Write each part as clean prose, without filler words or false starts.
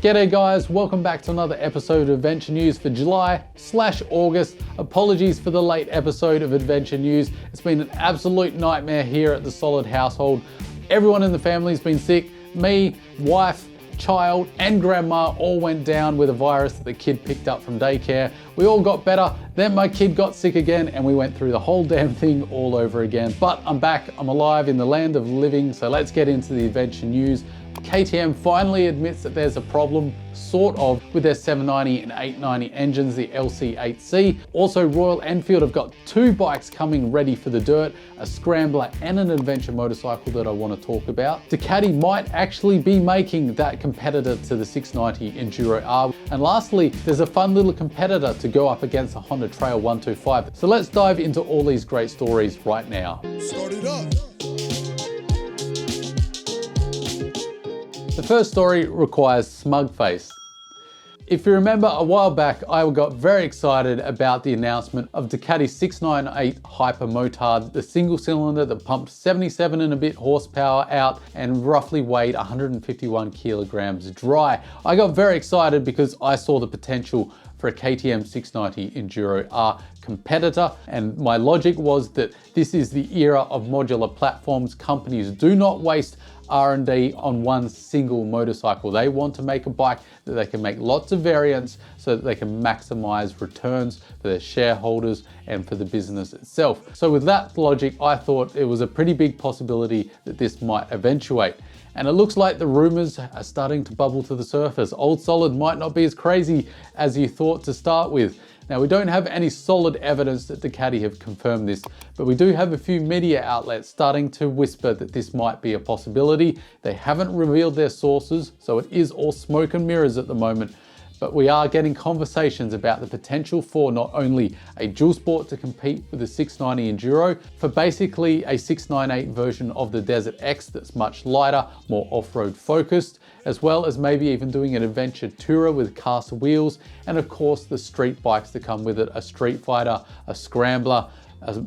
G'day guys, welcome back to another episode of Adventure News for July/August. Apologies for the late episode of Adventure News. It's been an absolute nightmare here at the Solid household. Everyone in the family's been sick. Me, wife, child and grandma all went down with a virus that the kid picked up from daycare. We all got better, then my kid got sick again and we went through the whole damn thing all over again. But I'm back, I'm alive in the land of living, so let's get into the adventure news. KTM finally admits that there's a problem, sort of, with their 790 and 890 engines, the LC8C. Also, Royal Enfield have got two bikes coming ready for the dirt, a Scrambler and an adventure motorcycle that I want to talk about. Ducati might actually be making that competitor to the 690 Enduro R. And lastly, there's a fun little competitor to go up against the Honda Trail 125. So let's dive into all these great stories right now. Start it up. The first story requires smug face. If you remember a while back, I got very excited about the announcement of Ducati 698 Hyper Motard, the single cylinder that pumped 77 and a bit horsepower out and roughly weighed 151 kilograms dry. I got very excited because I saw the potential for a KTM 690 Enduro R competitor, and my logic was that this is the era of modular platforms. Companies do not waste R&D on one single motorcycle. They want to make a bike that they can make lots of variants so that they can maximize returns for their shareholders and for the business itself. So with that logic, I thought it was a pretty big possibility that this might eventuate. And it looks like the rumors are starting to bubble to the surface. Old Solid might not be as crazy as you thought to start with. Now, we don't have any solid evidence that Ducati have confirmed this, but we do have a few media outlets starting to whisper that this might be a possibility. They haven't revealed their sources, so it is all smoke and mirrors at the moment. But we are getting conversations about the potential for not only a dual sport to compete with the 690 Enduro, for basically a 698 version of the Desert X that's much lighter, more off-road focused, as well as maybe even doing an adventure tourer with cast wheels, and of course the street bikes that come with it, a Street Fighter, a Scrambler,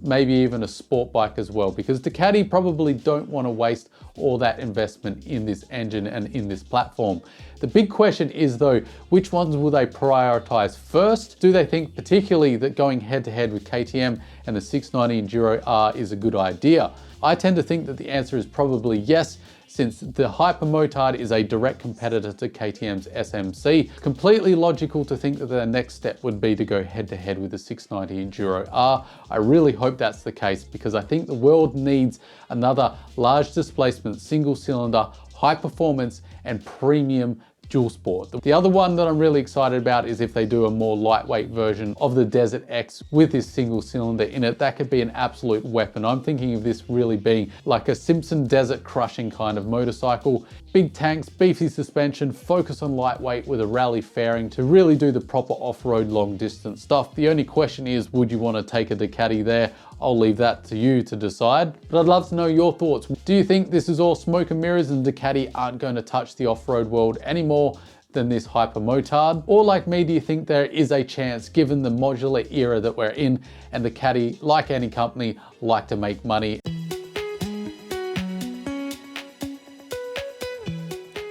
maybe even a sport bike as well, because Ducati probably don't want to waste all that investment in this engine and in this platform. The big question is though, which ones will they prioritize first? Do they think particularly that going head to head with KTM and the 690 Enduro R is a good idea? I tend to think that the answer is probably yes, since the Hyper Motard is a direct competitor to KTM's SMC. Completely logical to think that their next step would be to go head to head with the 690 Enduro R. I really hope that's the case because I think the world needs another large displacement, single cylinder, high performance and premium dual sport. The other one that I'm really excited about is if they do a more lightweight version of the Desert X with this single cylinder in it. That could be an absolute weapon. I'm thinking of this really being like a Simpson desert crushing kind of motorcycle. Big tanks, beefy suspension, focus on lightweight with a rally fairing to really do the proper off-road long distance stuff. The only question is, would you want to take a Ducati there? I'll leave that to you to decide, but I'd love to know your thoughts. Do you think this is all smoke and mirrors and Ducati aren't going to touch the off-road world anymore than this Hyper Motard? Or like me, do you think there is a chance, given the modular era that we're in, and Ducati, like any company, like to make money?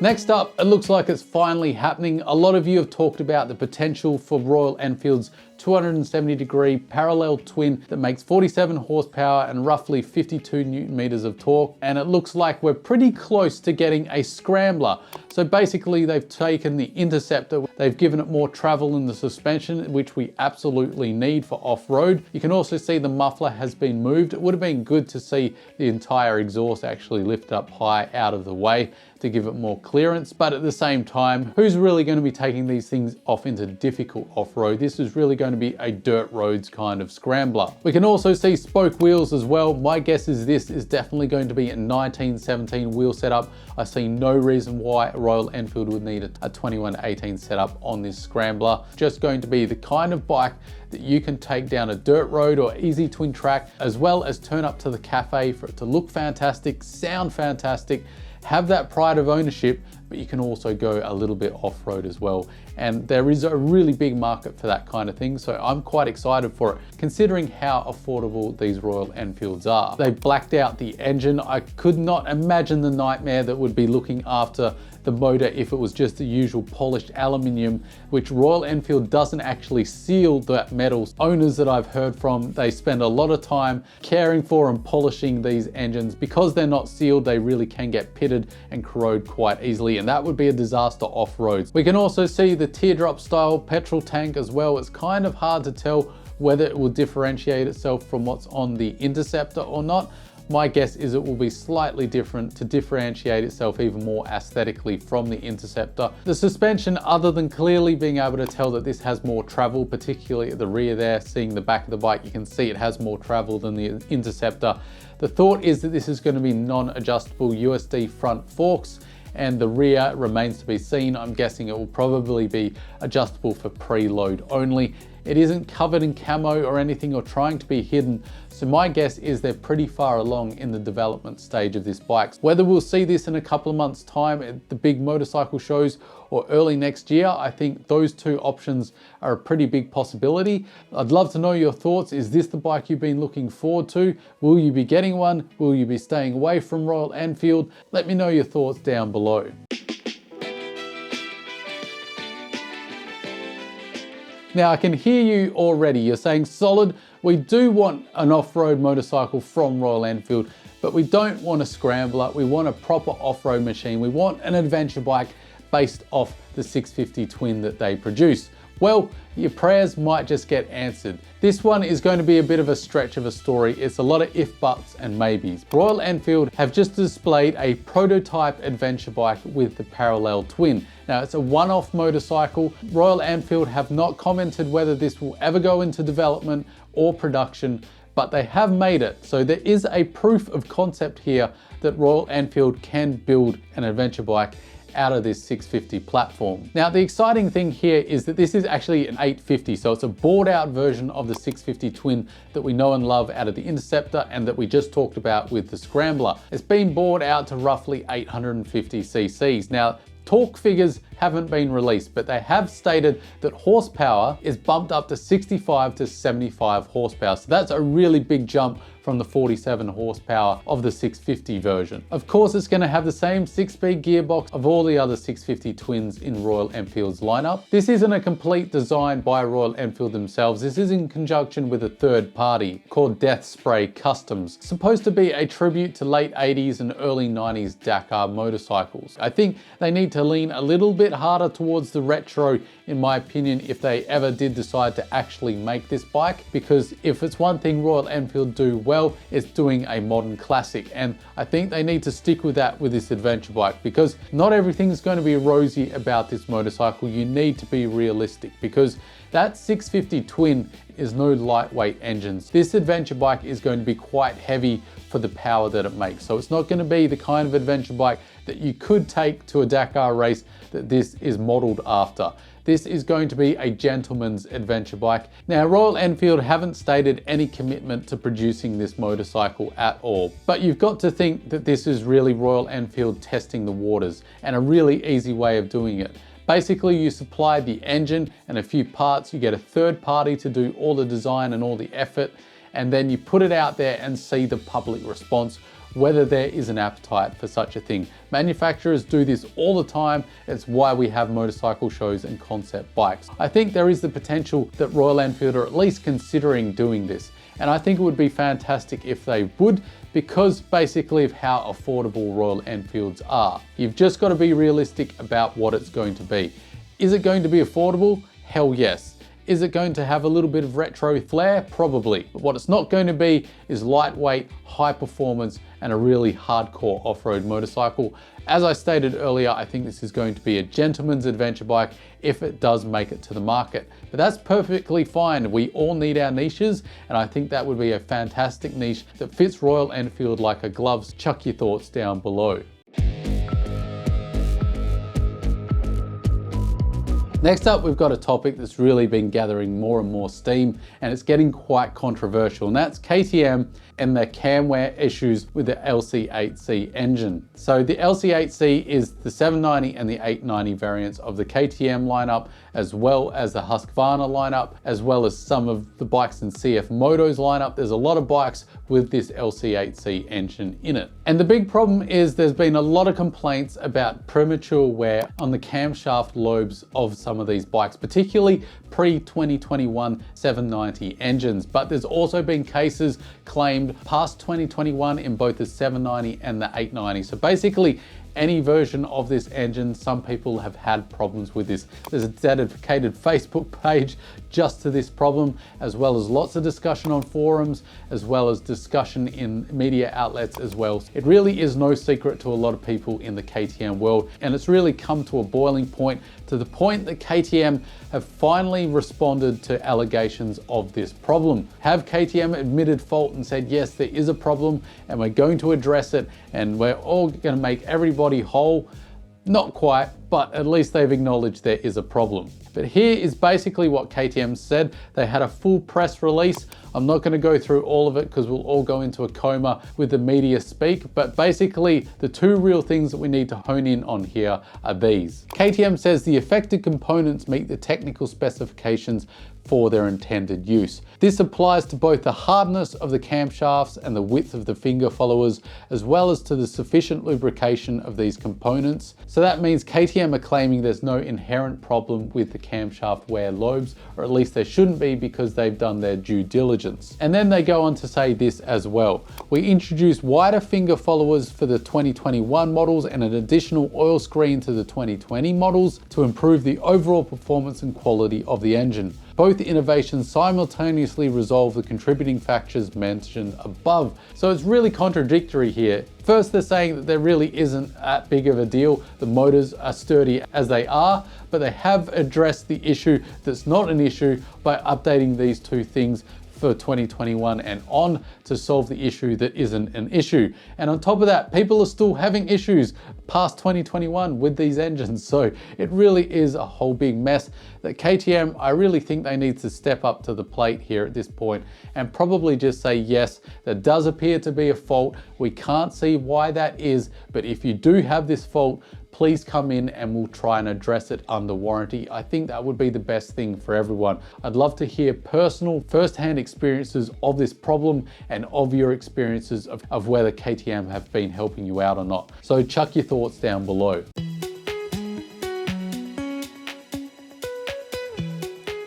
Next up, it looks like it's finally happening. A lot of you have talked about the potential for Royal Enfield's 270-degree parallel twin that makes 47 horsepower and roughly 52 Newton meters of torque. And it looks like we're pretty close to getting a Scrambler. So basically they've taken the Interceptor, they've given it more travel in the suspension, which we absolutely need for off-road. You can also see the muffler has been moved. It would have been good to see the entire exhaust actually lift up high out of the way to give it more clearance, but at the same time, who's really going to be taking these things off into difficult off-road? This is really going to be a dirt roads kind of Scrambler. We can also see spoke wheels as well. My guess is this is definitely going to be a 1917 wheel setup. I see no reason why Royal Enfield would need a 2118 setup on this Scrambler. Just going to be the kind of bike that you can take down a dirt road or easy twin track, as well as turn up to the cafe for it to look fantastic, sound fantastic, have that pride of ownership, but you can also go a little bit off-road as well. And there is a really big market for that kind of thing, so I'm quite excited for it, considering how affordable these Royal Enfields are. They've blacked out the engine. I could not imagine the nightmare that would be looking after the the motor if it was just the usual polished aluminium, which Royal Enfield doesn't actually seal that metal. Owners that I've heard from, they spend a lot of time caring for and polishing these engines. Because they're not sealed, they really can get pitted and corrode quite easily, and that would be a disaster off-roads. We can also see the teardrop style petrol tank as well. It's kind of hard to tell whether it will differentiate itself from what's on the Interceptor or not. My guess is it will be slightly different to differentiate itself even more aesthetically from the Interceptor. The suspension, other than clearly being able to tell that this has more travel, particularly at the rear there, seeing the back of the bike, you can see it has more travel than the Interceptor. The thought is that this is going to be non-adjustable USD front forks, and the rear remains to be seen. I'm guessing it will probably be adjustable for preload only. It isn't covered in camo or anything or trying to be hidden, so my guess is they're pretty far along in the development stage of this bike. Whether we'll see this in a couple of months' time at the big motorcycle shows or early next year, I think those two options are a pretty big possibility. I'd love to know your thoughts. Is this the bike you've been looking forward to? Will you be getting one? Will you be staying away from Royal Enfield? Let me know your thoughts down below. Now I can hear you already. You're saying, Solid, we do want an off-road motorcycle from Royal Enfield, but we don't want a Scrambler. We want a proper off-road machine. We want an adventure bike based off the 650 twin that they produce. Well, your prayers might just get answered. This one is going to be a bit of a stretch of a story. It's a lot of if, buts, and maybes. Royal Enfield have just displayed a prototype adventure bike with the parallel twin. Now, it's a one-off motorcycle. Royal Enfield have not commented whether this will ever go into development or production, but they have made it. So there is a proof of concept here that Royal Enfield can build an adventure bike out of this 650 platform. Now, the exciting thing here is that this is actually an 850, so it's a bored out version of the 650 twin that we know and love out of the Interceptor and that we just talked about with the Scrambler. It's been bored out to roughly 850 cc's. Now, torque figures haven't been released, but they have stated that horsepower is bumped up to 65 to 75 horsepower. So that's a really big jump from the 47 horsepower of the 650 version. Of course, it's going to have the same 6-speed gearbox of all the other 650 twins in Royal Enfield's lineup. This isn't a complete design by Royal Enfield themselves. This is in conjunction with a third party called Death Spray Customs, supposed to be a tribute to late 80s and early 90s Dakar motorcycles. I think they need to lean a little bit harder towards the retro, in my opinion, if they ever did decide to actually make this bike, because if it's one thing Royal Enfield do well, it's doing a modern classic, and I think they need to stick with that with this adventure bike, because not everything's going to be rosy about this motorcycle. You need to be realistic, because that 650 twin is no lightweight engines. This adventure bike is going to be quite heavy for the power that it makes. So it's not going to be the kind of adventure bike that you could take to a Dakar race that this is modeled after. This is going to be a gentleman's adventure bike. Now, Royal Enfield haven't stated any commitment to producing this motorcycle at all, but you've got to think that this is really Royal Enfield testing the waters, and a really easy way of doing it. Basically, you supply the engine and a few parts, you get a third party to do all the design and all the effort, and then you put it out there and see the public response, whether there is an appetite for such a thing. Manufacturers do this all the time. It's why we have motorcycle shows and concept bikes. I think there is the potential that Royal Enfield are at least considering doing this. And I think it would be fantastic if they would, because basically of how affordable Royal Enfields are. You've just got to be realistic about what it's going to be. Is it going to be affordable? Hell yes. Is it going to have a little bit of retro flair? Probably. But what it's not going to be is lightweight, high performance, and a really hardcore off-road motorcycle. As I stated earlier, I think this is going to be a gentleman's adventure bike if it does make it to the market. But that's perfectly fine. We all need our niches, and I think that would be a fantastic niche that fits Royal Enfield like a glove. Chuck your thoughts down below. Next up, we've got a topic that's really been gathering more and more steam, and it's getting quite controversial, and that's KTM and their Cam Wear issues with the LC8C engine. So the LC8C is the 790 and the 890 variants of the KTM lineup, as well as the Husqvarna lineup, as well as some of the bikes in CF Moto's lineup. There's a lot of bikes with this LC8C engine in it. And the big problem is there's been a lot of complaints about premature wear on the camshaft lobes of some of these bikes, particularly pre-2021 790 engines. But there's also been cases claimed past 2021 in both the 790 and the 890. So basically, any version of this engine, some people have had problems with this. There's a dedicated Facebook page just to this problem, as well as lots of discussion on forums, as well as discussion in media outlets as well. It really is no secret to a lot of people in the KTM world, and it's really come to a boiling point, to the point that KTM have finally responded to allegations of this problem. Have KTM admitted fault and said, yes, there is a problem and we're going to address it and we're all going to make everybody whole? Not quite, but at least they've acknowledged there is a problem. But here is basically what KTM said. They had a full press release. I'm not going to go through all of it because we'll all go into a coma with the media speak, but basically the two real things that we need to hone in on here are these. KTM says the affected components meet the technical specifications for their intended use. This applies to both the hardness of the camshafts and the width of the finger followers, as well as to the sufficient lubrication of these components. So that means KTM are claiming there's no inherent problem with the camshaft wear lobes, or at least there shouldn't be because they've done their due diligence. And then they go on to say this as well. We introduced wider finger followers for the 2021 models and an additional oil screen to the 2020 models to improve the overall performance and quality of the engine. Both innovations simultaneously resolve the contributing factors mentioned above. So it's really contradictory here. First, they're saying that there really isn't that big of a deal. The motors are sturdy as they are, but they have addressed the issue that's not an issue by updating these two things for 2021 and on to solve the issue that isn't an issue. And on top of that, people are still having issues past 2021 with these engines. So it really is a whole big mess that KTM, I really think they need to step up to the plate here at this point and probably just say, yes, there does appear to be a fault. We can't see why that is, but if you do have this fault, please come in and we'll try and address it under warranty. I think that would be the best thing for everyone. I'd love to hear personal first-hand experiences of this problem and of your experiences of whether KTM have been helping you out or not. So chuck your thoughts down below.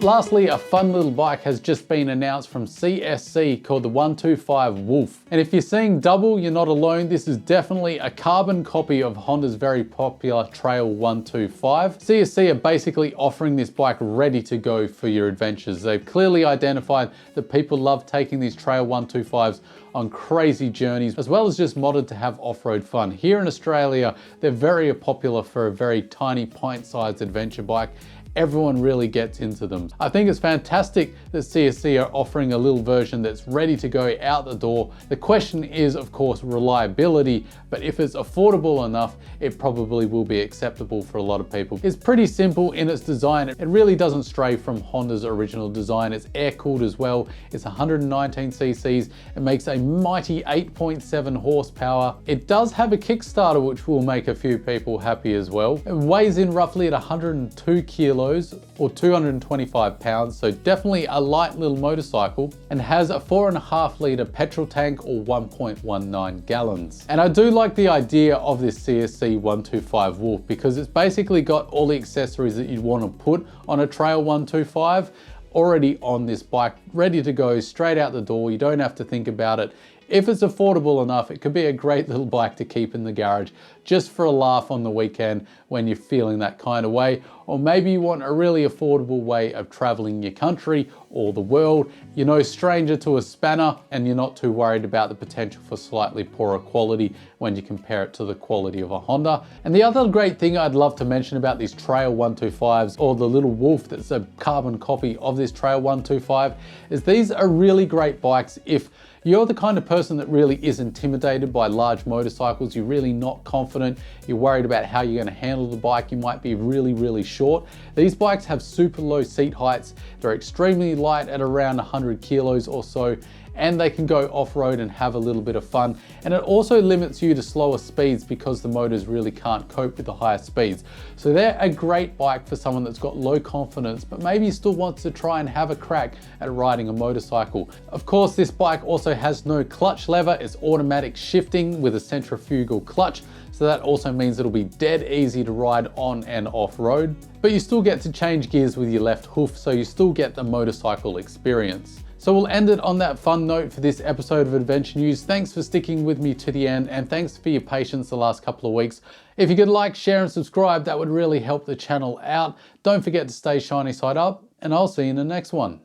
Lastly, a fun little bike has just been announced from CSC called the 125 Wolf. And if you're seeing double, you're not alone. This is definitely a carbon copy of Honda's very popular Trail 125. CSC are basically offering this bike ready to go for your adventures. They've clearly identified that people love taking these Trail 125s on crazy journeys, as well as just modded to have off-road fun. Here in Australia, they're very popular for a very tiny pint-sized adventure bike. Everyone really gets into them. I think it's fantastic that CSC are offering a little version that's ready to go out the door. The question is, of course, reliability, but if it's affordable enough, it probably will be acceptable for a lot of people. It's pretty simple in its design. It really doesn't stray from Honda's original design. It's air-cooled as well. It's 119 cc's. It makes a mighty 8.7 horsepower. It does have a Kickstarter, which will make a few people happy as well. It weighs in roughly at 102 kilos or 225 pounds, so definitely a light little motorcycle, and has a 4.5 litre petrol tank or 1.19 gallons. And I do like the idea of this CSC 125 Wolf because it's basically got all the accessories that you'd want to put on a Trail 125 already on this bike, ready to go straight out the door. You don't have to think about it. If it's affordable enough, it could be a great little bike to keep in the garage just for a laugh on the weekend when you're feeling that kind of way. Or maybe you want a really affordable way of traveling your country or the world. You're no stranger to a spanner and you're not too worried about the potential for slightly poorer quality when you compare it to the quality of a Honda. And the other great thing I'd love to mention about these Trail 125s, or the little Wolf that's a carbon copy of this Trail 125, is these are really great bikes if you're the kind of person that really is intimidated by large motorcycles, you're really not confident confident, you're worried about how you're going to handle the bike, you might be really short. These bikes have super low seat heights, they're extremely light at around 100 kilos or so, and they can go off-road and have a little bit of fun. And it also limits you to slower speeds because the motors really can't cope with the higher speeds. So they're a great bike for someone that's got low confidence, but maybe still wants to try and have a crack at riding a motorcycle. Of course, this bike also has no clutch lever, it's automatic shifting with a centrifugal clutch. So that also means it'll be dead easy to ride on and off road, but you still get to change gears with your left hoof, so you still get the motorcycle experience. So we'll end it on that fun note for this episode of Adventure News. Thanks for sticking with me to the end, and thanks for your patience the last couple of weeks. If you could like, share and subscribe, that would really help the channel out. Don't forget to stay shiny side up, and I'll see you in the next one.